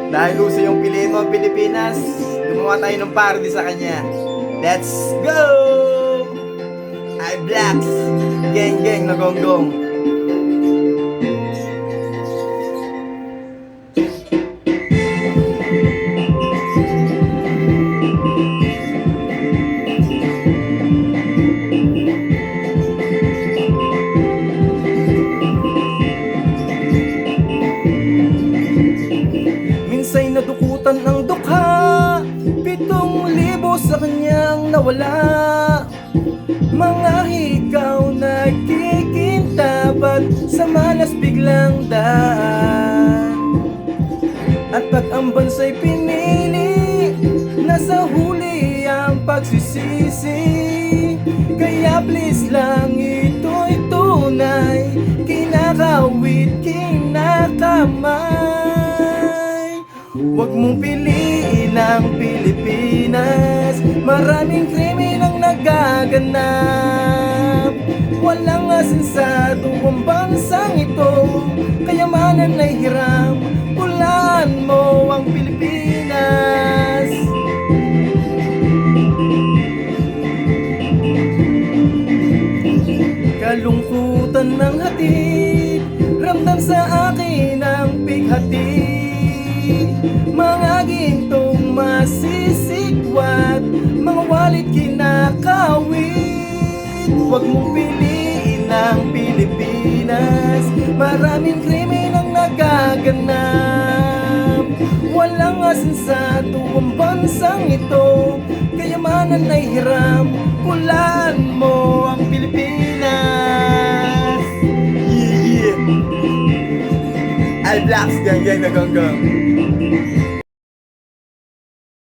Dahil uso yung piliin mo ang Pilipinas, gumawa tayo ng parody sa kanya. Let's go! iBlacks, geng geng na gonggong. Minsa'y nadukutan ng dukha, 7,000 sa kanyang nawala. Mga hikaw nagkikintapat sa malas biglang daan. At pag ang bansa'y pinili, nasa huli ang pagsisisi. Kaya please lang ito'y tunay, kinakawit, kinakamay. Huwag mong piliin ang Pilipinas, maraming krimen ang nagaganap. Walang asensado ang bansang ito, kayamanan ay hiram, pulaan mo ang Pilipinas. Kalungkutan ng hatid, ramdam sa akin ang pighati. Mga gintong masisikwat, mga walit kinakawit. Huwag mong piliin ang Pilipinas, maraming krimen ang nagaganap. Walang asensado ang bansang ito, kayamanan ay hiram, pulaan mo ang Pilipinas. Yeah, yeah. iBlacks, gang gang na gonggong.